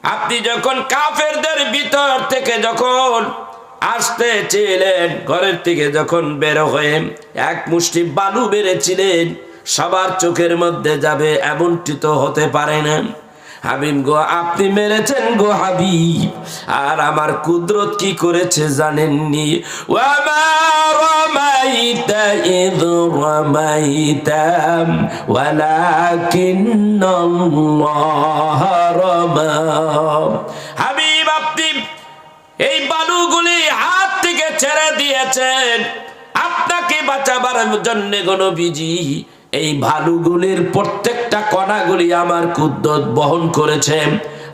আপনি যখন কাফেরদের ভিতর থেকে যখন আসতেছিলেন, ঘরের থেকে যখন বের হয়ে এক মুষ্টি বালু বেড়েছিলেন, সবার চোখের মধ্যে যাবে এমনটি তো হতে পারে না। হাবিব গো, আপনি মেরেছেন গো হাবিব, আর আমার কুদরত কি করেছে জানেননি? ওয়ামা রামাইতা ইয রামাইতা ওয়ালাকিন্নাল্লাহ রামা। হাবিব, আপনি এই বালুগুলি হাত থেকে ছেড়ে দিয়েছেন আপনাকে বাঁচাবার জন্য গো নবীজি। এই ভালুগুলির প্রত্যেকটা কণাগুলি আমার কুদরত বহন করেছে।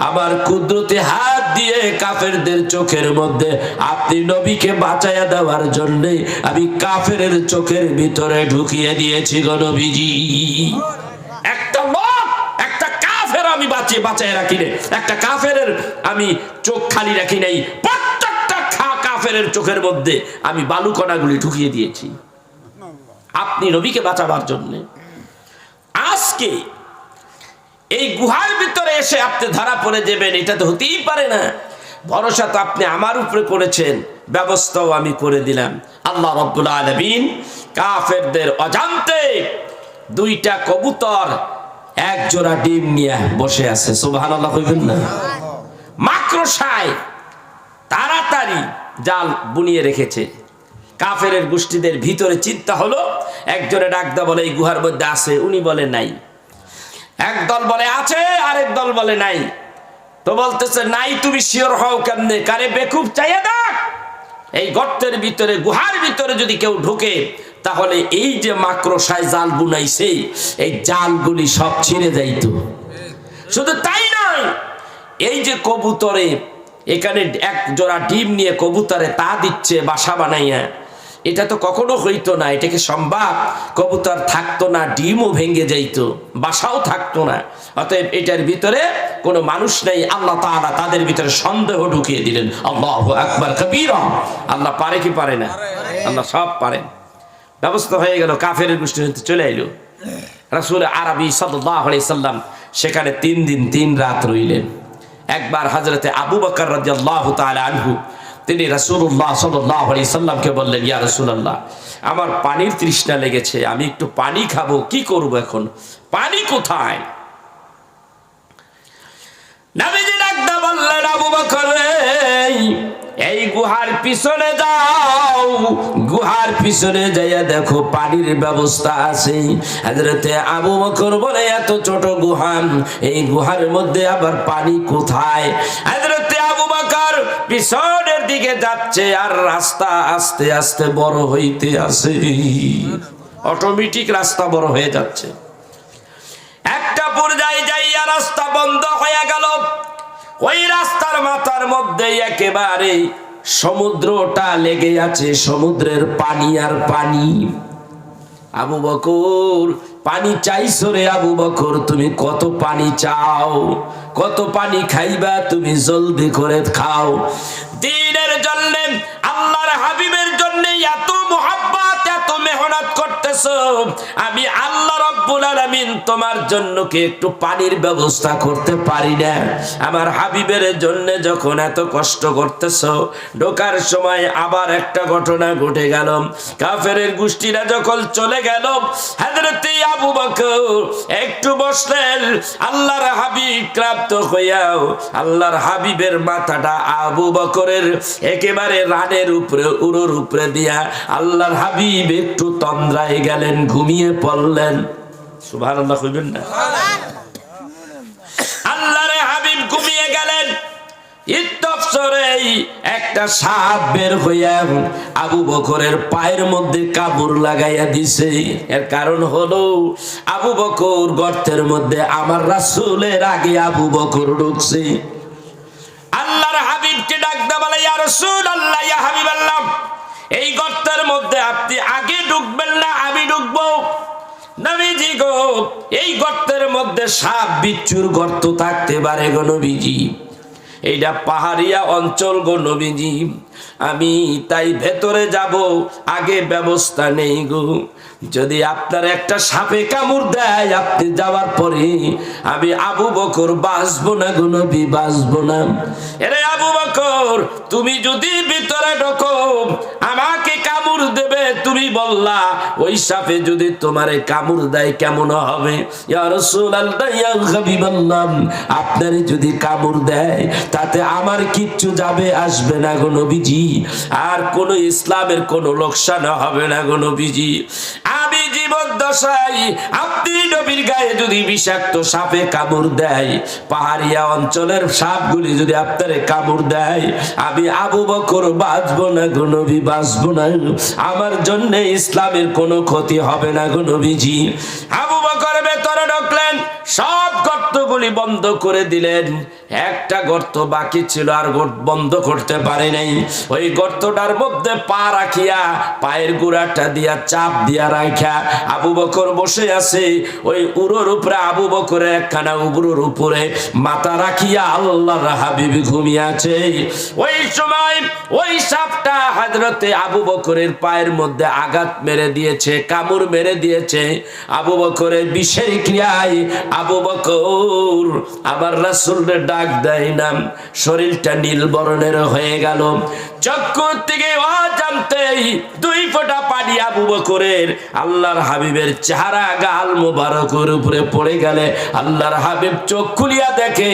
আমার কুদরতে হাত দিয়ে কাফেরদের চোখের মধ্যে আপনি নবীকে বাঁচাইয়া দেওয়ার জন্য আমি কাফেরের চোখের ভিতরে ঢুকিয়ে দিয়েছি গো নবীজি। একটা লোক, একটা কাফের আমি বাঁচাই রাখি নাই, একটা কাফেরের আমি চোখ খালি রাখি নাই, প্রত্যেকটা কাফেরের চোখের মধ্যে আমি বালু কণাগুলি ঢুকিয়ে দিয়েছি আপনি নবীকে বাঁচাবার জন্য। আজকে এই গুহার ভিতরে এসে আপনি ধরা পড়ে যাবেন, এটা তো হতেই পারে না। ভরসা তো আপনি আমার উপরে করেছেন, ব্যবস্থাও আমি করে দিলাম। আল্লাহ রাব্বুল আলামিন কাফেরদের অজান্তে দুইটা কবুতর এক জোড়া ডিম নিয়ে বসে আছে। সুবহানাল্লাহ কইবেন না? মাকড়সায় তাড়াতাড়ি জাল বুনিয়ে রেখেছে। কাফেরের গোষ্ঠীদের ভিতরে চিন্তা হলো, একজনে ডাকদা বলে এই গুহার মধ্যে আছে, উনি বলে নাই। একদল বলে আছে, আরেক দল বলে নাই। তো বলতেছে নাই, তুমি শিওর হও কেমনে? কারে বেকুব চাইয়া দেখ, এই গর্তের ভিতরে গুহার ভিতরে যদি কেউ ঢুকে তাহলে এই যে মাকড়সায় জাল বুনাইছে এই জালগুলি সব ছিঁড়ে যাইত। শুধু তাই নয়, এই যে কবুতরে এখানে এক জোড়া ডিম নিয়ে কবুতরে তা দিচ্ছে বাসা বানাইয়া, এটা তো কখনো হইতো না। এটাকে সম্ভব? কবুতর থাকতো না, ডিমও ভেঙে যাইতো, বাসাও থাকতো না। অতএব এটার ভিতরে কোনো মানুষ নেই। আল্লাহ তাআলা তাদের ভিতরে সন্দেহ ঢুকিয়ে দিলেন। আল্লাহু আকবার কবীরা। আল্লাহ পারে কি পারে না? আল্লাহ সব পারেন। ব্যবস্থা হয়ে গেল, কাফেরের গোষ্ঠী চলে এলো। রাসূল আরবি সাল্লাল্লাহু আলাইহি সাল্লাম সেখানে 3 দিন 3 রাত রইলেন। একবার হযরতে আবু বকর রাদিয়াল্লাহু তাআলা আনহু তিনি রাসূলুল্লাহ সাল্লাল্লাহু আলাইহি সাল্লামকে বললেন, ইয়া রাসূলুল্লাহ, আমার পানির তৃষ্ণা লেগেছে, আমি একটু পানি খাবো, কি করব এখন? পানি কোথায়? নবীজি ডাকতে বললেন, আবু বকর, এই গুহার পিছনে যাও, গুহার পিছনে যাইয়া দেখো পানির ব্যবস্থা আছে। হযরতে আবু বকর বলে, এত ছোট গুহা, এই গুহার মধ্যে আবার পানি কোথায়? হযরতে আবু বকর পিছনের দিকে যাচ্ছে, আর রাস্তা আস্তে আস্তে বড় হইতে আছে, অটোমেটিক রাস্তা বড় হয়ে যাচ্ছে। একটা পর্যায়ে যাইয়া রাস্তা বন্ধ হয়ে গেল। ওই রাস্তার মাথার মধ্যে একেবারে সমুদ্রটা লেগে আছে, সমুদ্রের পানি আর পানি। আবু বকর, পানি চাইছো রে আবু বকর, তুমি কত পানি চাও? কত পানি খাইবা? তুমি জলদি করে খাও। দ্বীনের জন্য, আল্লাহর হাবিবের জন্য এত মুহাব্বত, এত মেহনত করতেছো, আমি আল্লাহ রাব্বুল আলামিন তোমার জন্য কি একটু পানির ব্যবস্থা করতে পারি না? আমার হাবিবের জন্য যখন এত কষ্ট করতেছো, ঢোকার সময় আবার একটা ঘটনা ঘটে গেল। কাফেরের গোষ্ঠীরা যখন চলে গেল, হযরতে আবু বকর একটু বসলেন। আল্লাহর হাবিব ক্লান্ত হইয়াও আল্লাহর হাবিবের মাথাটা আবু বকরের একেবারে রানের উপরে, উরুর উপরে দিয়া আল্লাহর হাবিব একটু তন্দ্রায় গেলেন, ঘুমিয়ে পড়লেন। সুবহানাল্লাহ কইবেন না? আল্লাহর হাবিব ঘুমিয়ে গেলেন। ইত্তফসরেই একটা সাপ বের হইয়া আবু বকরের পায়ের মধ্যে কাপড় লাগাইয়া দিছে। এর কারণ হলো আবু বকর গর্তের মধ্যে আমার রাসূলের আগে আবু বকর ঢুকছে। আল্লাহর হাবিবকে ডাকতে বলে, ইয়া রাসূলুল্লাহ, ইয়া হাবিবাল্লাহ, এই গর্তের মধ্যে আপনি আগে ঢুকবেন না আমি ঢুকবো? নবীজি গো, এই গর্তের মধ্যে সাপ বিচ্ছুর গর্ত থাকতে পারে গো নবীজি। এইটা পাহাড়িয়া অঞ্চল গো নবীজি, আমি তাই ভেতরে যাব, আগে ব্যবস্থা নেই গো। যদি আপনার একটা সাপে কামড় দেয় আপনি যাওয়ার পরে আমি আবু বকর বাঁচবো না গো নবী, বাঁচবো না। এরে আবু বকর, তুমি যদি ভিতরে ঢোকো আমাকে কামড় দেবে, তুমি বললা ওই সাপে যদি তোমারে কামড় দেয় কেমন হবে? ইয়া রাসূলুল্লাহ, ইয়া হাবিবাল্লাহ, আপনারে যদি কামড় দেয় তাতে আমার কিচ্ছু যাবে আসবে না গো নবীজি, আর কোন ইসলামের কোন লোকসান হবে না গো নবীজি। আমি জীবদ্দশায় আপনি নবীর গায়ে যদি বিষাক্ত সাপে কামড় দেয়, পাহাড়িয়া অঞ্চলের সাপগুলি যদি আপনারে কামড় দেয়, আমি আবু বকর বাঁচবো না গো নবী, বাঁচবো না। আমার জন্য ইসলামের কোনো ক্ষতি হবে না গো নবীজি। আবু বকর ভেতরে ঢুকলেন, সব গর্তগুলি বন্ধ করে দিলেন, একটা গর্ত বাকি ছিল আর বন্ধ করতে পারে নাই। ওই গর্তটার মধ্যে পা রাখিয়া পায়ের গোড়াটা দিয়া চাপ দিয়া রাখা আবু বকর বসে আছে। ওই উরোর উপরে আবু বকরের একখানা উবুর উপরে মাথা রাখিয়া আল্লাহর হাবিব ঘুমিয়ে আছে। ওই সময় ওই সাপটা হযরতে আবু বকরের পায়ের মধ্যে আঘাত মেরে দিয়েছে, কামড় মেরে দিয়েছে। আবু বকরের বিষের ক্রিয়ায় আবু বকর আবার রাসূলের ডাক দেয় না, শরীরটা নীল বর্ণের হয়ে গেল। চক্ষু থেকে অজান্তেই দুই ফোঁটা পানি আবু বকরের আল্লাহর হাবিবের চেহারা গাল মোবারকের উপরে পড়ে গেলে আল্লাহর হাবিব চোখ খুলিয়া দেখে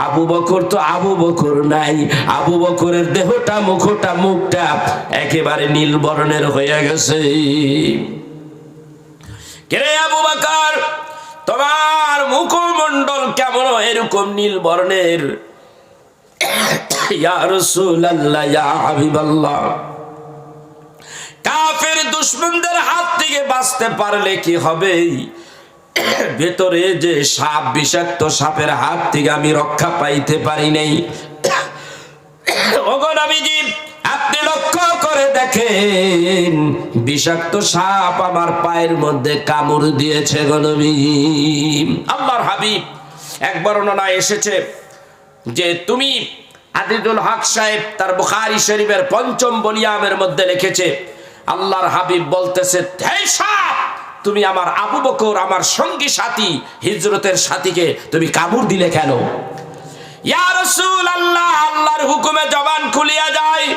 আবু বকর তো আবু বকর নাই, আবু বকরের দেহটা মুখটা একেবারে নীল বর্ণের হয়ে গেছে। কে আবু বকর, তোমার মুখমণ্ডল কেমন এরকম নীল বর্ণের? ইয়া রাসূলুল্লাহ, ইয়া হাবিবাল্লাহ, কাফের দুশমনদের হাত থেকে বাঁচতে পারলে কি হবে? ভেতরে যে সাপ, বিষাক্ত সাপের হাত থেকে আমি রক্ষা পাইতে পারি নাই। ওগো নবীজি, আপনি লক্ষ্য করে দেখেন, বিষাক্ত সাপ আমার পায়ের মধ্যে কামড় দিয়েছে গো নবীজি। আল্লাহর হাবিব এক বর্ণনা এসেছে যে তুমি আজিজুল হক সাহেব তার বুখারী শরীফের ৫ম ভলিউমের মধ্যে লিখেছে, আল্লাহর হাবিব বলতেছে, হে সাপ, তুমি আমার আবু বকর, আমার সঙ্গী সাথী, হিজরতের সাথীকে তুমি কামড় দিলে কেন? ইয়া রাসূলুল্লাহ, আল্লাহর হুকুমে জবান খুলিয়া যায়,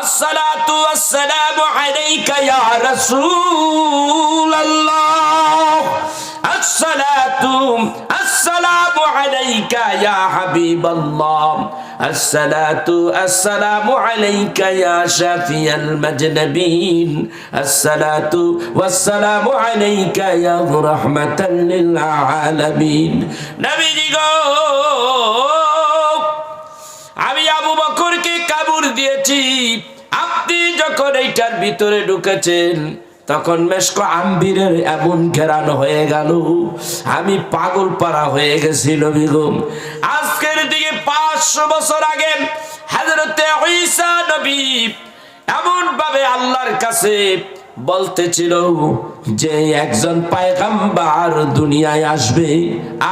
আসসালাতু ওয়াসসালামু আলাইকা ইয়া রাসূলুল্লাহ, আসসালাতু আসসালামু আলাইকা ইয়া হাবিবাল্লাহ, আসসালাতু আসসালামু আলাইকা ইয়া শাফিয়াল মাজনাবিন, আসসালাতু ওয়াসসালামু আলাইকা ইয়া রাহমাতাল লিল আলামিন। নবীজি গো, আমি আবু বকরকে কামড় দিয়েছি। আপনি যখন এইটার ভিতরে ঢুকেছেন তখন মেশক আম্বিরের এমন ঘেরানো হয়ে গেল, আমি পাগল পারা হয়ে গেছি নবী গো। আজকের দিকে 500 বছর আগে হযরতে ঈসা নবী এমন ভাবে আল্লাহর কাছে বলতেছিল যে একজন পয়গম্বর দুনিয়ায় আসবে,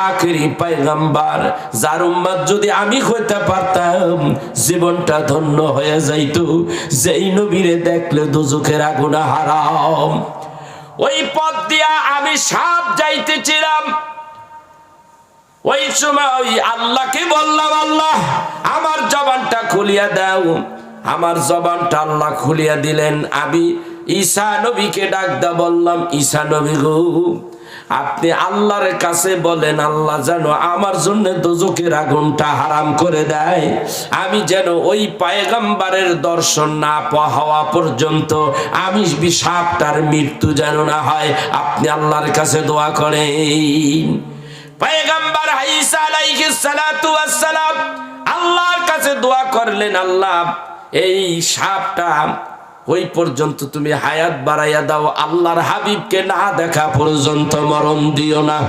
আখেরি পয়গম্বর, যার উম্মত যদি আমি হইতে পারতাম জীবনটা ধন্য হয়ে যাইত। যেই নবীরে দেখলে দোজখের আগুন হারাম। ওই পথ দিয়া আমি সাপ যাইতেছিলাম। ওই সময় আল্লাহকে বললাম, আল্লাহ আমার জবানটা খুলিয়া দাও। আমার জবানটা আল্লাহ খুলিয়া দিলেন। আমি ঈসা নবীকে ডাকদা বললাম, ঈসা নবী গো, আপনি আল্লাহর কাছে বলেন আল্লাহ যেন আমার জন্য দোজখের আগুনটা হারাম করে দেয়। আমি যেন ওই পয়গম্বরের দর্শন না হওয়া পর্যন্ত আমি সাপটার মৃত্যু যেন না হয়। আপনি আল্লাহর কাছে দোয়া করেন। পয়গম্বর ঈসা আলাইহিস সালাতু ওয়াস সালাম আল্লাহর কাছে দোয়া করলেন, আল্লাহ এই সাপটা ওই পর্যন্ত তুমি হায়াত বাড়াইয়া দাও, আল্লাহর হাবিবকে না দেখা পর্যন্ত মরণ দিও না।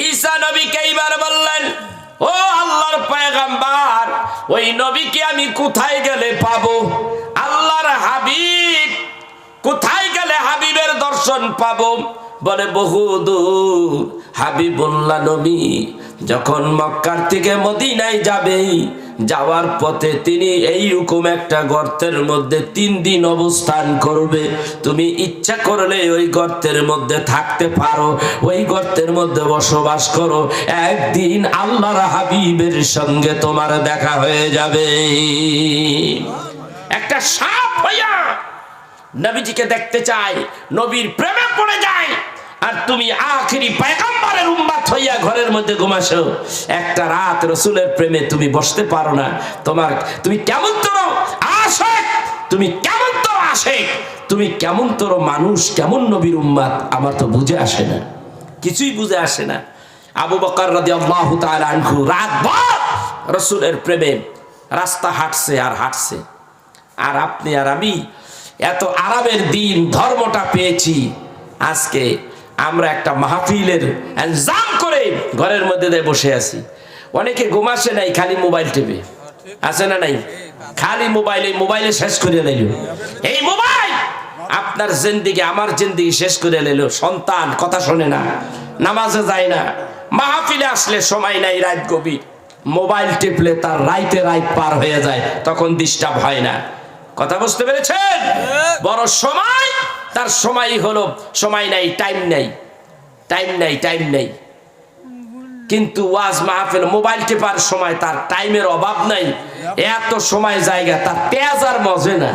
ঈসা নবীকে এইবার বললেন, ও আল্লাহর পয়গম্বর, ওই নবীকে আমি কোথায় গেলে পাবো? আল্লাহর হাবিব কোথায় গেলে হাবিবের দর্শন পাবো? বলে বহু দূর। হাবিবুল্লাহ নবী যখন মক্কার থেকে মদিনায় যাবে, যাওয়ার পথে তিনি এইরকম একটা গর্তের মধ্যে 3 দিন অবস্থান করবে। তুমি ইচ্ছা করলে ওই গর্তের মধ্যে থাকতে পারো, ওই গর্তের মধ্যে বসবাস করো, একদিন আল্লাহর হাবিবের সঙ্গে তোমার দেখা হয়ে যাবে। একটা সাপ হইয়া নবীজিকে দেখতে চাই, নবীর প্রেমে পড়ে যায়, আর তুমি আখেরি পয়গম্বরের উম্মত হইয়া ঘরের মধ্যে ঘুমাসো। একটা রাত রাসূলের প্রেমে তুমি বসতে পারো না। তুমি কেমন তোর আশিক, তুমি কেমন তোর আশিক, তুমি কেমন তোর মানুষ, কেমন নবীর উম্মত, আমার তো বুঝে আসে না, কিছুই বুঝে আসে না। আবু বকর রাদিয়াল্লাহু তাআলা আনহু রাতভর রাসূলের প্রেমে রাস্তা হাঁটছে আর হাঁটছে। আর আপনি আর আমি এত আরামের দিন ধর্মটা পেয়েছি, আজকে আমরা একটা মাহফিলের ইনজাম করে ঘরের মধ্যে বসে আছি। অনেকে ঘুমাসে নাই, খালি মোবাইল টিপে আছে না নাই, খালি মোবাইলে শেষ করে নিল। এই মোবাইল আপনার জিন্দেগি আমার জিন্দেগি শেষ করে নিল। সন্তান কথা শোনে না, নামাজে যায় না, মাহফিলে আসলে সময় নাই, রাত গভীর, মোবাইল টিপলে তার রাইতে রাত পার হয়ে যায়, তখন ডিস্টার্ব হয় না। কথা বুঝতে পেরেছেন? বড় সময় তার সময় হলো, সময় নাই, টাইম নাই, টাইম নাই, টাইম নাই। কিন্তু ওয়াজ মাহফিল মোবাইল টেপার সময় তার টাইমের অভাব নাই, এত সময় জায়গা তার পেঁয়াজ আর মজে না।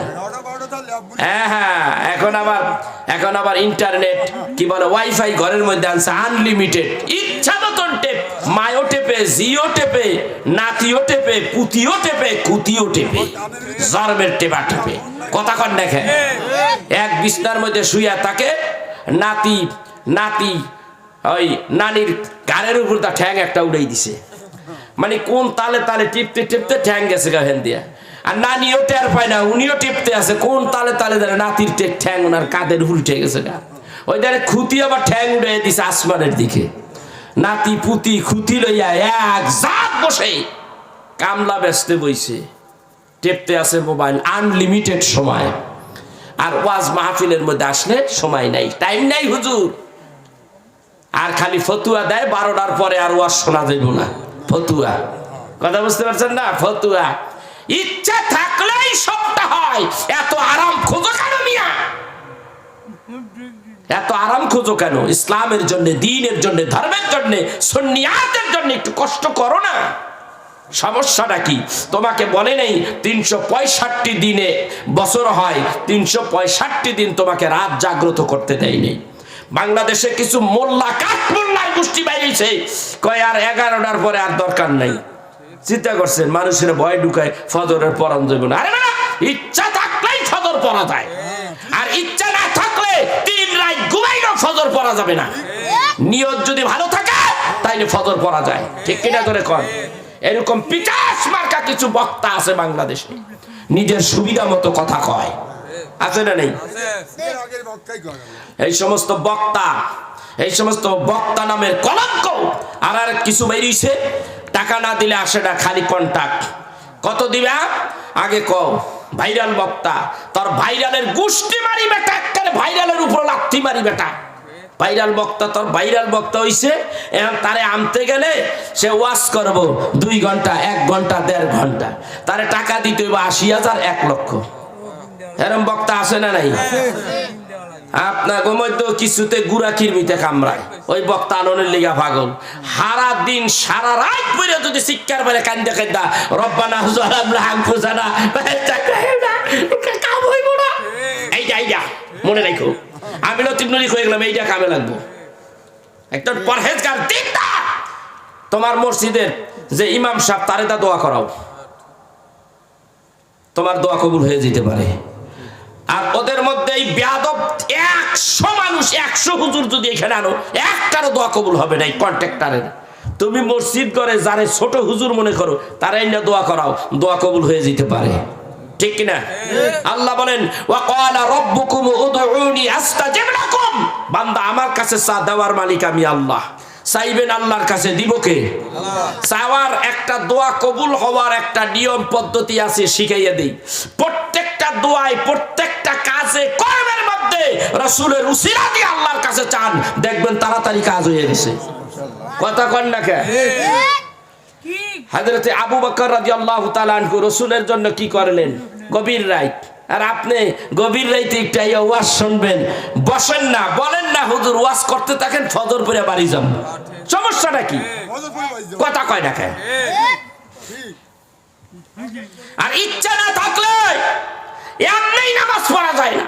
হ্যাঁ, এখন আবার ইন্টারনেট কি বলে, ওয়াইফাই ঘরের মধ্যে আনছে, আনলিমিটেড, ইচ্ছা মতন টেপ, মায়ও টেপে, জিও টেপে, নাতিও টেপে, পুতিও টেপে, কুতিও টেপে, জর্মের টেপা টেপে। কথা কন দেখে, এক বিছনার মধ্যে শুইয়া থাকে, নাতি ওই নানির গাড়ির উপর তার ঠ্যাং একটা উড়াই দিছে, মানে কোন তালে তালে টিপতে টিপতে ঠ্যাং গেছে গান দিয়া। আর নানিও টের পায় না, উনিও টিপতে আছে, কোন তালে তালে ধরে নাতির ঠ্যাং ওনার কাঁধের উল্টে গেছে গা। ওই দ্বারে খুঁতি আবার ঠ্যাং উড়াই দিছে আসমানের দিকে। নাতি পুতি খুঁতি লইয়া এক জাত বসে কামলা বেচতে বইছে, টেপতে আছে মোবাইল, আনলিমিটেড সময়। আর ওয়াজ মাহফিলের মধ্যে আসলে সময় নাই, টাইম নাই হুজুর। আর খালি ফতুয়া দেয়, 12টার পরে আর ওয়াজ শোনা যাইব না, ফতুয়া। কথা বুঝতে পারছেন না? ফতুয়া। ইচ্ছা থাকলেই সবটা হয়। এত আরাম খোঁজো কেন মিয়া? এত আরাম খোঁজো কেন? ইসলামের জন্য, দ্বীনের জন্য, ধর্মের জন্য, সুন্নিয়াতের জন্য একটু কষ্ট করো না। সমস্যাটা কি? তোমাকে বলে নেই 365 দিনে বছর হয়, 365 দিন তোমাকে রাত জাগ্রত করতে দেয় নেই। বাংলাদেশে কিছু মোল্লা কাঠমোল্লার গোষ্ঠী বাইরেছে, কয় আর 11টার পরে আর দরকার নাই। চিন্তা করছেন, মানুষের ভয় ঢুকায় ফজরের পরান যাইব না। আরে না, ইচ্ছা থাকলেই ফজর পড়া যায়, আর ইচ্ছা না থাকলে 3 রাত ঘুমাইলেও ফজর পড়া যাবে না। নিয়ত যদি ভালো থাকে তাইলে ফজর পড়া যায়, ঠিক কিনা করে কর। এরকম পিটাস মার্কা কিছু বক্তা আছে বাংলাদেশে, নিজের সুবিধা মতো কথা কয়, আছে না নেই? এই সমস্ত বক্তা নামের কলঙ্ক। আর কিছু বেরিয়েছে, টাকা না দিলে আসে না, খালি কন্টাক্ট। কত দিবা আগে কও। ভাইরাল বক্তা, তোর ভাইরালের গোষ্ঠী মারি বেটা, ভাইরালের উপর লাথি মারি বেটা। ভাইরাল বক্তা, তোর ভাইরাল বক্তা হইছে, এখন তারে আনতে গেলে সে ওয়াজ করবো 2 ঘন্টা, 1 ঘন্টা, 1.5 ঘন্টা, তারে টাকা দিতে হইব 80,000, 1 লক্ষ। এরম বক্তা আছে না নাই? আপনার মধ্যে কিছুতে গুড়া কিরমিতে কামড়ায়, ওই বক্তা আননের লিগা পাগল। সারা দিন সারা রাত পরে যদি শিক্ষার বেলা কান্দা কান্দা রব্বানা যালামনা আনফুসানা কাম হইব না। এইটা মনে রাখো, আমি লতিফ হয়ে গেলাম, এইটা কামে লাগবো। একটা পরহেজগার দিনদার তোমার মসজিদের যে ইমাম সাহেব, তারে তা দোয়া করাও, তোমার দোয়া কবুল হয়ে যেতে পারে। আর ওদের মধ্যে এই বেয়াদব 100 মানুষ, 100 হুজুর যদি এখানে আনো, একটারও দোয়া কবুল হবে না। এই কন্ট্রাক্টরের তুমি মসজিদ করে যারে ছোট হুজুর মনে করো, তারাই না দোয়া করাও, দোয়া কবুল হয়ে যেতে পারে, ঠিক কিনা? আল্লাহ বলেন, ওয়া ক্বালা রাব্বুকুম উদউনি আস্তাজিব লাকুম। বান্দা আমার কাছে চা, দেওয়ার মালিক আমি আল্লাহ। চাইবেন আল্লাহর কাছে, দিব কে? চাওয়ার একটা দোয়া কবুল হওয়ার একটা নিয়ম পদ্ধতি আছে, শিখাইয়া দেই। প্রত্যেকটা দোয়ায়, প্রত্যেকটা কাজে, কর্মের মধ্যে মধ্যে রাসূলের উসিলা দিয়ে আল্লাহর কাছে চান, দেখবেন তাড়াতাড়ি কাজ হয়ে গেছে। কথা কন না কে? হযরতে আবু বকর রাদিয়াল্লাহু তাআলা আনহু রাসূলের জন্য কি করলেন? গভীর রাত। আর আপনি গভীর রাতে একটা ওয়াজ শুনবেন, বসেন না, বলেন না হুজুর ওয়াজ করতে থাকেন, ফজর পড়ে বাড়ি যান। সমস্যাটা কি? কথা কয় না কে? আর ইচ্ছা না থাকলে এমনি নামাজ পড়া যায় না।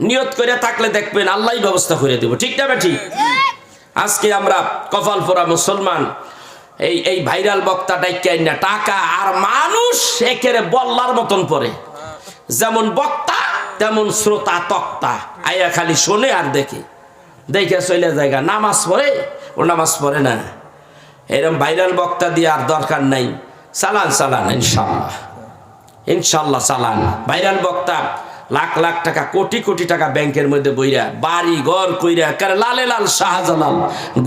নিয়ত করে থাকলে দেখবেন আল্লাহই ব্যবস্থা করে দেব। ঠিক না বেঠি? আজকে আমরা কপাল পোড়া মুসলমান, এই ভাইরাল বক্তা ডাইকাই না টাকা আর মানুষ একেবারে বল্লার মতন পড়ে। যেমন বক্তা তেমন শ্রোতা তক্তা, আয়া খালি শোনে আর দেখে দেখে চলে জায়গা। নামাজ পড়ে ও নামাজ পড়ে না। এরকম ভাইরাল বক্তা দিয়ে আর দরকার নাই। চালান চালান, ইনশাল্লাহ ইনশাল্লাহ চালান। ভাইরাল বক্তা লাখ লাখ টাকা, কোটি কোটি টাকা ব্যাংকের মধ্যে বইরা, বাড়ি ঘর কইরা, লালে লাল শাহজালাল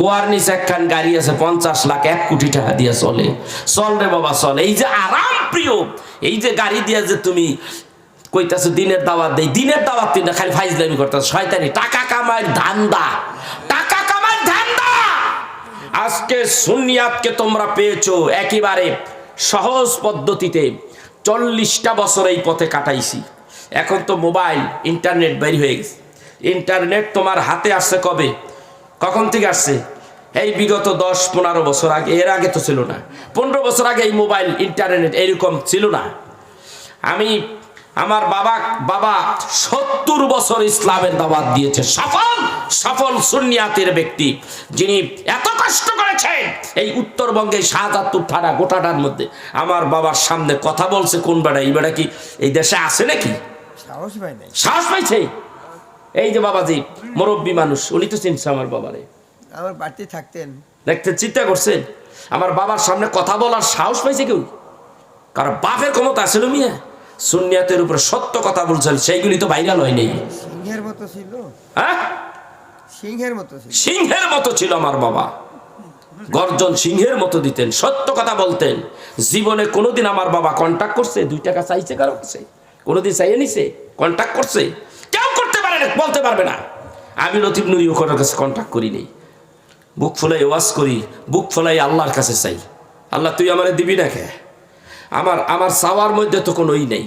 গোয়ার নিচে একখান গাড়ি আছে 50 লাখ 1 কোটি টাকা দিয়ে চলে। চল রে বাবা চল। এই যে আরাম প্রিয়, এই যে গাড়ি দিয়ে যে তুমি কইতাছো দিনের দাওয়াত দেই, দিনের দাওয়াত দিন না, খালি ফাইজলামি করতেছ, শয়তানি, টাকা কামাইয়ের ধান্দা, টাকা কামাইয়ের ধান্দা। আজকে সুন্নিয়াতকে তোমরা পেয়েছো একেবারে সহজ পদ্ধতিতে। 40টা বছর এই পথে কাটাইছি। এখন তো মোবাইল ইন্টারনেট বের হয়ে গেছে। ইন্টারনেট তোমার হাতে আসছে কবে? কখন থেকে আসছে? এই বিগত 10-15 বছর আগে। এর আগে তো ছিল না। 15 বছর আগে এই মোবাইল ইন্টারনেট এরকম ছিল না। আমার বাবা 70 বছর ইসলামের দাওয়াত দিয়েছে। সফল সুন্নিয়াতের ব্যক্তি, যিনি এত কষ্ট করেছেন এই উত্তরবঙ্গে শাহজাদপুর থানা গোটাটার মধ্যে। আমার বাবার সামনে কথা বলছে কোন বেড়া, এই বেড়া কি এই দেশে আছে নাকি? সাহস পাইছে। এই যে বাবাজি মুরব্বী মানুষ, উনি তো চিনছে আমার বাবারে, আমার বাড়িতে থাকতেন, দেখতে চিন্তা করছেন আমার বাবার সামনে কথা বলার সাহস পাইছে কেউ? কারণ বাপের ক্ষমতা আছে মিয়া, সুন্নিয়াতের উপরে সত্য কথা বলছেন, সেইগুলি তো ভাইরাল হয়নি। সিংহের মতো ছিল। হ্যাঁ, সিংহের মতো ছিল আমার বাবা। গর্জন সিংহের মতো দিতেন, সত্য কথা বলতেন। জীবনে কোনোদিন আমার বাবা কন্টাক্ট করছে 2 টাকা চাইছে কারো কাছে? কোনোদিন চাইয়ে নিছে? কন্টাক্ট করছে? কেউ করতে পারে না, বলতে পারবে না। আমি লতিফ নুরিও কারোর কাছে কন্টাক্ট করি নেই। বুক ফোলাই ওয়াজ করি, বুক ফোলাই আল্লাহর কাছে চাই। আল্লাহ তুই আমারে দিবি না কে? আমার চাওয়ার মধ্যে তো কোনোই নেই।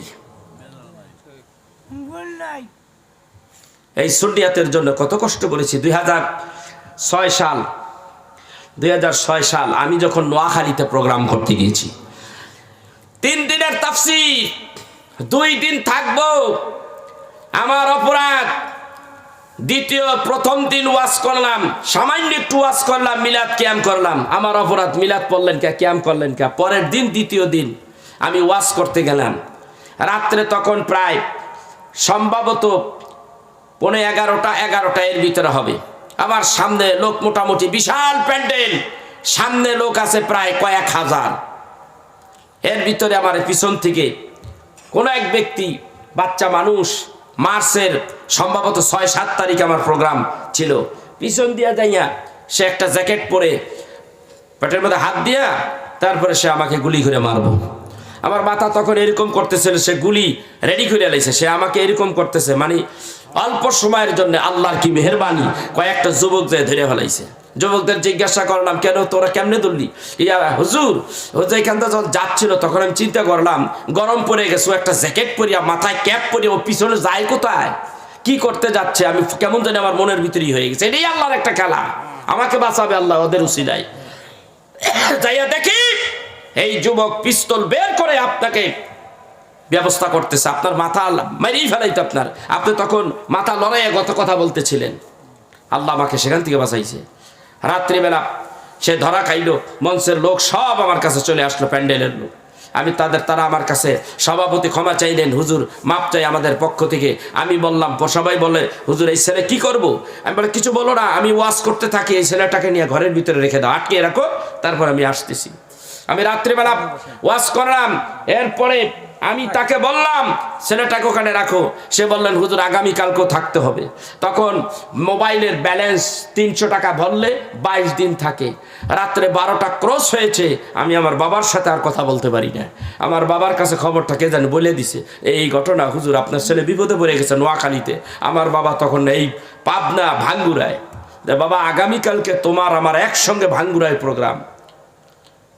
এই সুন্নিয়াতের জন্য কত কষ্ট করেছি। 2006 সাল আমি যখন নোয়াখালীতে প্রোগ্রাম করতে গিয়েছি, 3 দিনের তাফসীর, 2 দিন থাকবো। আমার অপরাধ, প্রথম দিন ওয়াজ করলাম, সামান্য একটু ওয়াজ করলাম, মিলাদ ক্যাম্প করলাম। আমার অপরাধ, মিলাদ পড়লেন কে, ক্যাম্প করলেন কে? পরের দিন দ্বিতীয় দিন আমি ওয়াজ করতে গেলাম রাত্রে, তখন প্রায় সম্ভবত 11:30 এর ভিতরে হবে। আমার সামনে লোক মোটামুটি বিশাল প্যান্ডেল, সামনে লোক আছে প্রায় কয়েক হাজার। এর ভিতরে আমার পিছন থেকে কোন এক ব্যক্তি, বাচ্চা মানুষ, মার্চের সম্ভবত 6-7 তারিখ আমার প্রোগ্রাম ছিল, পিছন দিয়া যাইয়া সে একটা জ্যাকেট পরে পেটের মধ্যে হাত দিয়া তারপরে সে আমাকে গুলি করে মারবো। আমার মাথা তখন এরকম করতেছিল, সে গুলি রেডি করে লাইছে, সে আমাকে এরকম করতেছে। মানে অল্প সময়ের জন্য আল্লাহর কি মেহেরবানি, কয়েকটা যুবক যায় ধরে ফেলাইছে। যুবকদের জিজ্ঞাসা করলাম, কেন তোরা কেমনে ধরলি? ইয়া হুজুর, এখান থেকে যখন যাচ্ছিল তখন আমি চিন্তা করলাম গরম পড়ে গেছে, একটা জ্যাকেট পরিয়া মাথায় ক্যাপ পরিয়া ও পিছনে যায় কোথায়, কি করতে যাচ্ছে, আমি কেমন জানি আমার মনের ভিতরেই হয়ে গেছে। এটাই আল্লাহর একটা খেলা, আমাকে বাঁচাবে আল্লাহ ওদের উসিলায়। যাইয়া দেখি এই যুবক পিস্তল বের করে আপনাকে ব্যবস্থা করতেছে, আপনার মাথা মারিয়ে ফেলাইতে আপনি তখন মাথা লড়াইয়ে কথা বলতেছিলেন। আল্লাহ আমাকে সেখান থেকে বাঁচাইছে। রাত্রিবেলা সে ধরা খাইলো, মঞ্চের লোক সব আমার কাছে চলে আসলো, প্যান্ডেলের লোক। আমি তারা আমার কাছে সভাপতি ক্ষমা চাইলেন, হুজুর মাপ চাই আমাদের পক্ষ থেকে। আমি বললাম, সবাই বলে হুজুর এই ছেলে কি করব? আমি বলে কিছু বলো না, আমি ওয়াজ করতে থাকি, এই ছেলেটাকে নিয়ে ঘরের ভিতরে রেখে দাও, আটকে রাখো, তারপর আমি আসতেছি। আমি রাত্রিবেলা ওয়াজ করলাম। এরপরে আমি তাকে বললাম ছেলেটাকে ওখানে রাখো। সে বললেন হুজুর আগামীকালকেও থাকতে হবে। তখন মোবাইলের ব্যালেন্স 300 টাকা ভরলে 22 দিন থাকে। রাত্রে 12টা ক্রস হয়েছে, আমি আমার বাবার সাথে আর কথা বলতে পারি না। আমার বাবার কাছে খবরটা কে জানি বলে দিছে, এই ঘটনা হুজুর আপনার ছেলে বিপদে পড়ে গেছে নোয়াখালীতে। আমার বাবা তখন এই পাবনা ভাঙ্গুরায়, বাবা আগামীকালকে তোমার আমার একসঙ্গে ভাঙ্গুরায় প্রোগ্রাম।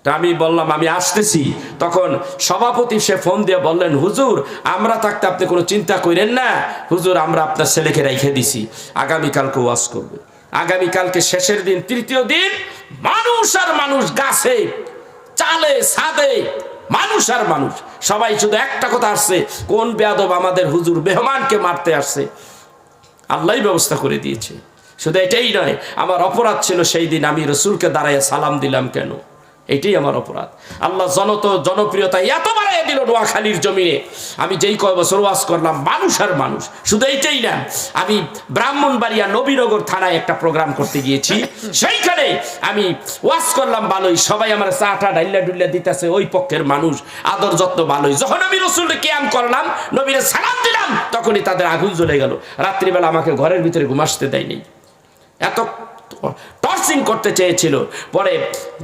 তা আমি বললাম আমি আসতেছি। তখন সভাপতি সে ফোন দিয়ে বললেন হুজুর আমরা থাকতে আপনি কোনো চিন্তা করেন না, হুজুর আমরা আপনার ছেলেকে রেখে দিছি, আগামীকালকে ওয়াজ করবে। আগামীকালকে শেষের দিন, তৃতীয় দিন, মানুষ আর মানুষ, গাছে চালে ছাদে মানুষ আর মানুষ, সবাই শুধু একটা কথা আসছে, কোন বেয়াদব আমাদের হুজুর মেহমানকে মারতে আসছে। আল্লাহই ব্যবস্থা করে দিয়েছে। শুধু এটাই নয়, আমার অপরাধ ছিল সেই দিন আমি রসুলকে দাঁড়াইয়া সালাম দিলাম কেন, এইটাই আমার অপরাধ। আল্লাহ জনপ্রিয়তা এত বাড়াইয়া দিল নোয়াখালীর জমিনে। আমি যেই কয় বছর ওয়াজ করলাম, মানুষ আর মানুষ। শুধু এইটাই না, আমি ব্রাহ্মণবাড়িয়া নবীনগর থানায় একটা প্রোগ্রাম করতে গিয়েছি, সেইখানে আমি ওয়াজ করলাম ভালোই, সবাই আমার চাটা ডাইল্লা ডুল্লা দিতেছে, ওই পক্ষের মানুষ, আদর যত্ন ভালোই। যখন আমি রসুলকে কিয়াম করলাম, নবীরে সালাম দিলাম, তখনই তাদের আগুন জ্বলে গেল। রাত্রিবেলা আমাকে ঘরের ভিতরে ঘুমাসতে দেয়নি, এত টর্চিং করতে চেয়েছিল। পরে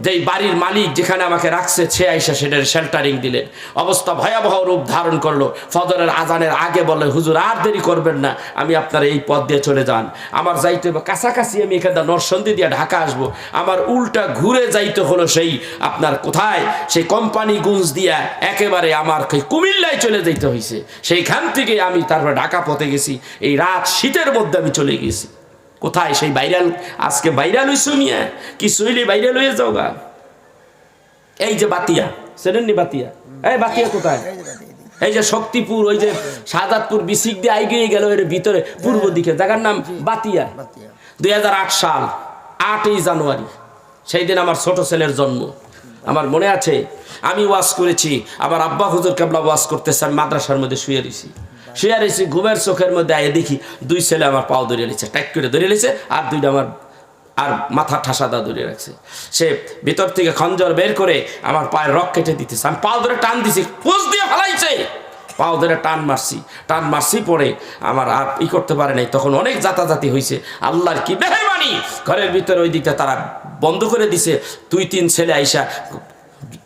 যেই বাড়ির মালিক যেখানে আমাকে রাখছে সে আইসা সেটার শেল্টারিং দিলেন। অবস্থা ভয়াবহ রূপ ধারণ করলো। ফজরের আজানের আগে বলে হুজুর আর দেরি করবেন না, আমি আপনার এই পথ দিয়ে চলে যান, আমার যাইতে হবে কাছাকাছি, আমি এখানে নরসন্দী দিয়ে ঢাকা আসবো। আমার উল্টা ঘুরে যাইতে হলো সেই আপনার কোথায়, সেই কোম্পানিগঞ্জ দিয়া একেবারে আমার কুমিল্লায় চলে যাইতে হয়েছে। সেইখান থেকে আমি তারপর ঢাকা পথে গেছি। এই রাত শীতের মধ্যে আমি চলে গেছি কোথায়, সেই ভাইরাল, আজকে ভাইরাল হইছো মিয়া, কি সইলে ভাইরাল হয়ে যাও গা। এই যে বাতিয়া, চেনেননি বাতিয়া? এই বাতিয়া কোথায়? এই যে শক্তিপুর, ওই যে শাহাদাতপুর বিসিক দিয়ে আইগিয়ে গেল এর ভিতরে পূর্ব দিকে, জায়গার নাম বাতিয়া। 2008 সাল 8ই জানুয়ারি, সেই দিন আমার ছোট ছেলের জন্ম। আমার মনে আছে আমি ওয়াজ করেছি, আমার আব্বা হুজুর কেবলা ওয়াজ করতেছে, আমি মাদ্রাসার মধ্যে শুয়ে রয়েছি, ঘুমের চোখের মধ্যে আয়ে দেখি 2 ছেলে আমার পাও ধরে নিয়েছে, টাইট করে ধরে নিয়েছে, আর 2টা আমার আর মাথা ঠাসাদা ধরে রাখছে। সে ভিতর থেকে খঞ্জর বের করে আমার পায়ের রক কেটে দিতেছে, আমি পাও ধরে টান দিছি, পোজ দিয়ে ফেলাইছে, পাও ধরে টান মারছি পরে আমার আর করতে পারে নাই। তখন অনেক জাতাজাতি হয়েছে, আল্লাহর কি মেহেরবানি, ঘরের ভিতরে ওই দিকটা তারা বন্ধ করে দিছে। 2-3 ছেলে আইসা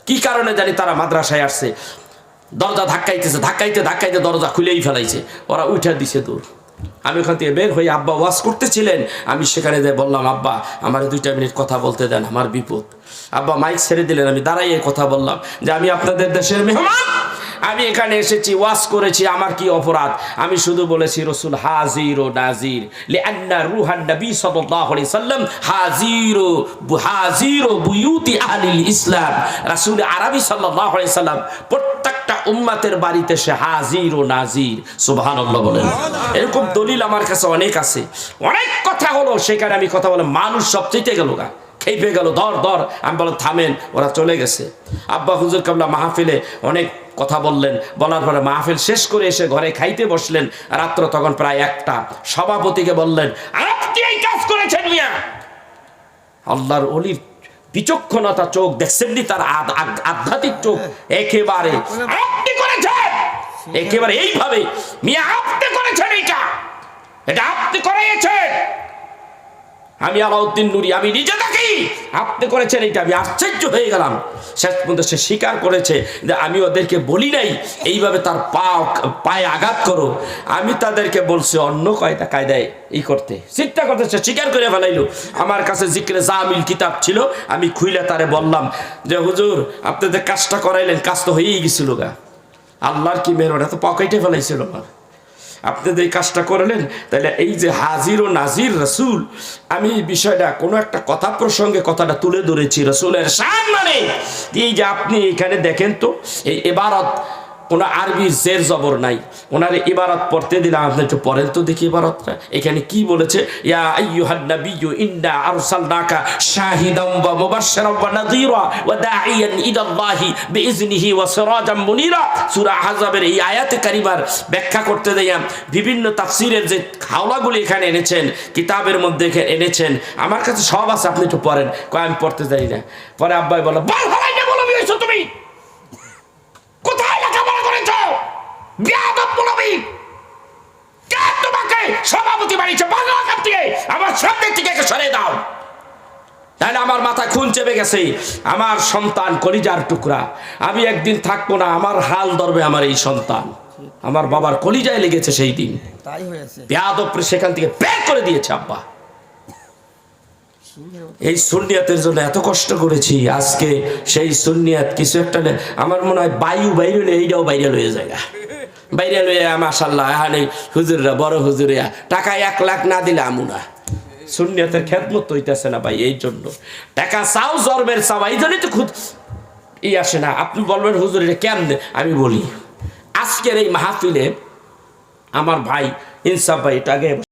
কি কারণে জানি তারা মাদ্রাসায় আসছে, দরজা ধাক্কাইতে দরজা খুলেই ফেলাইছে, ওরা উঠে দিছে দূর। আমি ওখান থেকে বের হয়ে, আব্বা ওয়াজ করতেছিলেন, আমি সেখানে যাই বললাম আব্বা আমার 2 মিনিট কথা বলতে দেন, আমার বিপদ। আব্বা মাইক ছেড়ে দিলেন, আমি দাঁড়াইয়ে কথা বললাম যে আমি আপনাদের দেশের মেহমান, আমি এখানে এসেছি, ওয়াজ করেছি, আমার কি অপরাধ? আমি শুধু বলেছি রসুল হাজির ও নাজির, লিআন্না রুহান নবী সাল্লাল্লাহু আলাইহি সাল্লাম হাজির ও বুয়ুতি আহলিল ইসলাম। রাসূল আরবি সাল্লাল্লাহু আলাইহি সাল্লাম প্রত্যেকটা উম্মতের বাড়িতে সে হাজির ও নাজির। সুবহানাল্লাহ বলেন। এরকম দলিল আমার কাছে অনেক আছে, অনেক কথা হলো, সেখানে আমি কথা বলে মানুষ সবচেয়ে গেল গা, খেপে গেল, ধর। আমি বললাম থামেন, ওরা চলে গেছে। আব্বা হুজুর কাবলা মাহফিলে অনেক কথা বললেন, বলার পরে মাহফিল শেষ করে এসে ঘরে খাইতে বসলেন। রাত্র তখন প্রায় 1টা। সভাপতিকে বললেন আপনি এই কাজ করেছেন মিয়া। আল্লাহর ওলির বিচক্ষণতা, চোখ দেখছেননি তার আধ্যাত্মিক চোখ, একেবারে আপনি করেছেন, একেবারে এইভাবে মিয়া আপনি করেছেন, এটা আপনি করেছেন। আমি আলাউদ্দিন নুরি, আমি নিজে থাকি, আপনি করেছেন এটা। আমি আশ্চর্য হয়ে গেলাম। শেষ পর্যন্ত সে স্বীকার করেছে যে আমি ওদেরকে বলি নাই এইভাবে তার পায়ে আঘাত করো, আমি তাদেরকে বলছি অন্য কায়দায় করতে, চিন্তা করতে। সে স্বীকার করে ফেলাইলো। আমার কাছে জিক্রে জামিল কিতাব ছিল, আমি খুইলে তারে বললাম যে হুজুর আপনাদের কাজটা করাইলেন, কাজ তো হয়েই গেছিল গা, আল্লাহর কি মেহরবানি, তো পকেটে ফেলাইছিল আমার, আপনি যে কাজটা করলেন। তাহলে এই যে হাজির ও নাজির রসুল, আমি এই বিষয়টা কোনো একটা কথা প্রসঙ্গে কথাটা তুলে ধরেছি, রসুলের শান মানে এই যে আপনি এখানে দেখেন তো, এই ইবারত কোনো আরবি জের জবর নাই, ওনার ইবারত পড়তে দিলাম, আপনি একটু পড়েন তো দেখি ইবারতটা এখানে কি বলেছে। ইয়া আইয়ুহান নাবিয়্যু ইন্না আরসালনাকা শাহিদান ওয়া মুবাশশিরান ওয়া নাযীরা ওয়া দাঈয়ান ইলাল্লাহি বিইজনিহি ওয়া সিরাজাম মুনীরা। সূরা আহজাবের এই আয়াতে কারিমার ব্যাখ্যা করতে দেয়া বিভিন্ন তাফসীরের যে হাওলাগুলি এখানে এনেছেন, কিতাবের মধ্যে এনেছেন, আমার কাছে সব আছে, আপনি একটু পড়েন। কয় আমি পড়তে জানি না। পরে আব্বাই বলল বল হারাই না, বলবি হইছো তুমি, কোথায় লেখাপড়া করেছো? বেয়াদব মুলবি, কে তোমাকে সভাপতি বানিয়েছে? বাংলা কাপ থেকে আমার সামনে থেকে সরে দাও, তাহলে আমার মাথা খুন চেপে গেছে। আমার সন্তান কলিজার টুকরা, আমি একদিন থাকবো না, আমার হাল ধরবে আমার এই সন্তান। আমার বাবার কলিজায় লেগেছে সেই দিন, তাই হয়েছে। বেয়াদব সেখান থেকে বের করে দিয়েছে আব্বা। এই সুন্নিয়াতের জন্য এত কষ্ট করেছি, আজকে সেই সুন্নিয়াত কিছু একটা আমার মনে হয় বায়ু বাইরে হলে এইটাও বাইরে লয়ে যায়, বাইরে লয়ে মাশাআল্লাহ। এখানে হুজুররা বড় হুজুরে টাকা 1 লাখ না দিলে আমু না, সুন্নিয়াতের খেদমত হইতেছে না ভাই। এই জন্য টাকা চাও, জন্মের চাওয়া, এই জন্যই তো খুদ আসে না। আপনি বলবেন হুজুর এটা কেমনে, আমি বলি আজকের এই মাহফিলে আমার ভাই ইনসাফ ভাই, এটা আগে